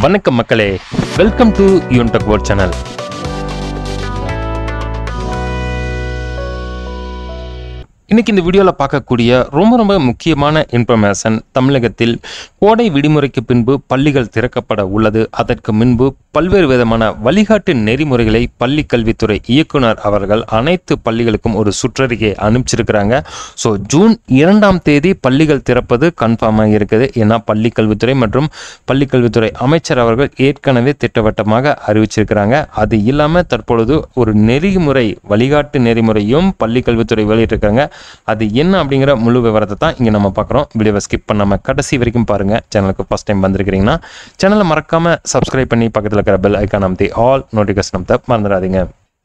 வணக்கம் மக்களே, welcome to யூன்டெக் world channel. இன்னைக்கு இந்த வீடியோவில் பார்க்கக்கூடிய ரொம்ப முக்கியமான இன்ஃபர்மேஷன், தமிழகத்தில் கோடை விடுமுறைக்கு பின்பு பள்ளிகள் திறக்கப்பட உள்ளது. அதற்கு முன்பு பல்வேறு விதமான வழிகாட்டு நெறிமுறைகளை பள்ளி கல்வித்துறை இயக்குனர் அவர்கள் அனைத்து பள்ளிகளுக்கும் ஒரு சுற்றறிக்கை அனுப்பிச்சிருக்கிறாங்க. ஸோ ஜூன் 2ஆம் தேதி பள்ளிகள் திறப்பது கன்ஃபார்மாக இருக்குது. ஏன்னா பள்ளி கல்வித்துறை மற்றும் பள்ளி கல்வித்துறை அமைச்சர் அவர்கள் ஏற்கனவே திட்டவட்டமாக அறிவிச்சிருக்கிறாங்க. அது இல்லாமல் தற்பொழுது ஒரு நெறிமுறை வழிகாட்டு நெறிமுறையும் பள்ளி கல்வித்துறை வெளியிட்டிருக்காங்க. அது என்ன அப்படிங்கிற முழு விவரத்தை தான் இங்கே நம்ம பார்க்குறோம். வீடியோவை ஸ்கிப் பண்ணாமல் கடைசி வரைக்கும் பாருங்கள். சேனலுக்கு ஃபஸ்ட் டைம் வந்திருக்கிறீங்கன்னா சேனலை மறக்காமல் சப்ஸ்கிரைப் பண்ணி பக்கத்தில் இருக்கிற பெல் ஐக்கான் அமைத்தி ஆல் நோட்டிஃபிகேஷன் அமைத்த மறந்துடாதீங்க.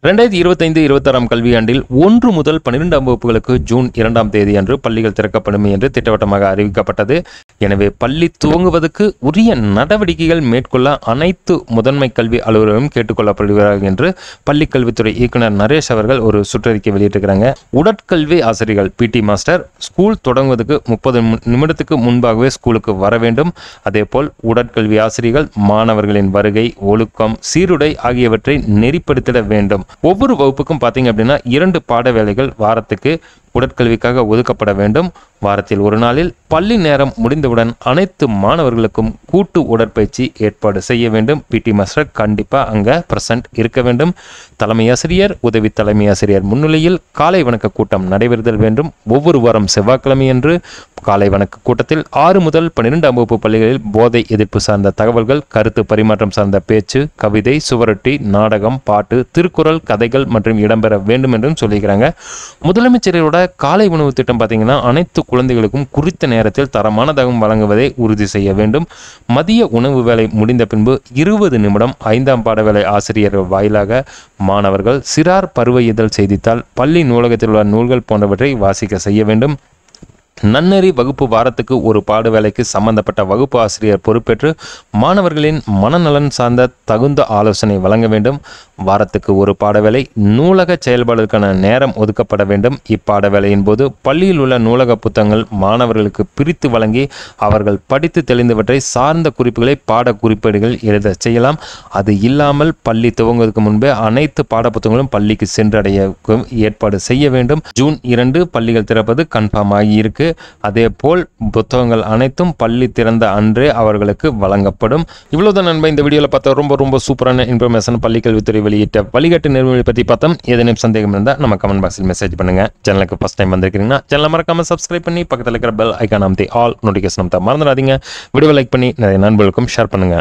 2025-26 கல்வியாண்டில் 1 முதல் 12ஆம் வகுப்புகளுக்கு ஜூன் 2ஆம் தேதி அன்று பள்ளிகள் திறக்கப்படும் என்று திட்டவட்டமாக அறிவிக்கப்பட்டது. எனவே பள்ளி துவங்குவதற்கு உரிய நடவடிக்கைகள் மேற்கொள்ள அனைத்து முதன்மை கல்வி அலுவலர்களும் கேட்டுக்கொள்ளப்படுகிறார்கள் என்று பள்ளி கல்வித்துறை இயக்குனர் நரேஷ் அவர்கள் ஒரு சுற்றறிக்கை வெளியிட்டிருக்கிறாங்க. உடற்கல்வி ஆசிரியர்கள் பிடி மாஸ்டர் ஸ்கூல் தொடங்குவதற்கு 30 நிமிடத்துக்கு முன்பாகவே ஸ்கூலுக்கு வர வேண்டும். அதேபோல் உடற்கல்வி ஆசிரியர்கள் மாணவர்களின் வருகை, ஒழுக்கம், சீருடை ஆகியவற்றை நெறிப்படுத்திட வேண்டும். ஒவ்வொரு வகுப்புக்கும் பார்த்தீங்க அப்படின்னா 2 பாட வேளைகள் வாரத்துக்கு உடற்கல்விக்காக ஒதுக்கப்பட வேண்டும். வாரத்தில் ஒரு நாளில் பள்ளி நேரம் முடிந்தவுடன் அனைத்து மாணவர்களுக்கும் கூட்டு உடற்பயிற்சி ஏற்பாடு செய்ய வேண்டும். பிடி மாஸ்டர் கண்டிப்பாக அங்கே பிரசன்ட் இருக்க வேண்டும். தலைமை ஆசிரியர், உதவி தலைமை ஆசிரியர் முன்னிலையில் காலை வணக்க கூட்டம் நடைபெறுதல் வேண்டும். ஒவ்வொரு வாரம் செவ்வாய்க்கிழமையன்று காலை வணக்க கூட்டத்தில் 6 முதல் 12ஆம் வகுப்பு பள்ளிகளில் போதை எதிர்ப்பு சார்ந்த தகவல்கள், கருத்து பரிமாற்றம் சார்ந்த பேச்சு, கவிதை, சுவரொட்டி, நாடகம், பாட்டு, திருக்குறள், கதைகள் மற்றும் இடம்பெற வேண்டும் என்றும் சொல்லிக்கிறாங்க. முதலமைச்சரோட காலை உணவு திட்டம் பார்த்தீங்கன்னா அனைத்து குழந்தைகளுக்கும் குறித்த நேரத்தில் தரமானதாகவும் வழங்குவதை உறுதி செய்ய வேண்டும். மதிய உணவு வேலை முடிந்த பின்பு 20 நிமிடம் 5ஆம் பாட வேலை ஆசிரியர்கள் வாயிலாக மாணவர்கள் சிறார் பருவ இதழ் செய்தித்தாள், பள்ளி நூலகத்தில் உள்ள நூல்கள் போன்றவற்றை வாசிக்க செய்ய வேண்டும். நன்னெறி வகுப்பு வாரத்துக்கு ஒரு பாட வேலைக்கு சம்பந்தப்பட்ட வகுப்பு ஆசிரியர் பொறுப்பேற்று மாணவர்களின் மனநலன் சார்ந்த தகுந்த ஆலோசனை வழங்க வேண்டும். வாரத்துக்கு ஒரு பாடவேளை நூலக செயல்பாடுகளுக்கான நேரம் ஒதுக்கப்பட வேண்டும். இப்பாட வேலையின் போது பள்ளியில் உள்ள நூலக புத்தகங்கள் மாணவர்களுக்கு பிரித்து வழங்கி அவர்கள் படித்து தெளிந்தவற்றை சார்ந்த குறிப்புகளை பாட குறிப்பேடுகள் எழுத செய்யலாம். அது இல்லாமல் பள்ளி துவங்குவதற்கு முன்பே அனைத்து பாட புத்தகங்களும் பள்ளிக்கு சென்றடைய ஏற்பாடு செய்ய வேண்டும். ஜூன் 2 பள்ளிகள் திறப்பது கன்ஃபார்ம் ஆகியிருக்கு. அதே போல் புத்தகங்கள் அனைத்தும் பள்ளி திறந்த அன்றே அவர்களுக்கு வழங்கப்படும். இவ்வளவுதான் நண்பா, இந்த வீடியோவில் பார்த்தா ரொம்ப சூப்பரான இன்ஃபர்மேஷன் பள்ளி கல்வித்துறை வெளியிட்ட வழிகாட்டு நெறிமுறை பற்றி பார்த்தோம். ஏதேனும் சந்தேகம் இருந்தால் நம்ம கமெண்ட் பாக்ஸில் மெசேஜ் பண்ணுங்க. சேனலுக்கு ஃபர்ஸ்ட் டைம் வந்திருக்கீங்கன்னா சேனலை மறக்காம சப்ஸ்கிரைப் பண்ணி பக்கத்தில் இருக்கிற பெல் ஐக்கான் அமைத்தி ஆல் நோட்டிஃபிகேஷன் அமைத்த மறந்துடாதீங்க. வீடியோ லைக் பண்ணி நிறைய நண்பர்களுக்கும் ஷேர் பண்ணுங்க.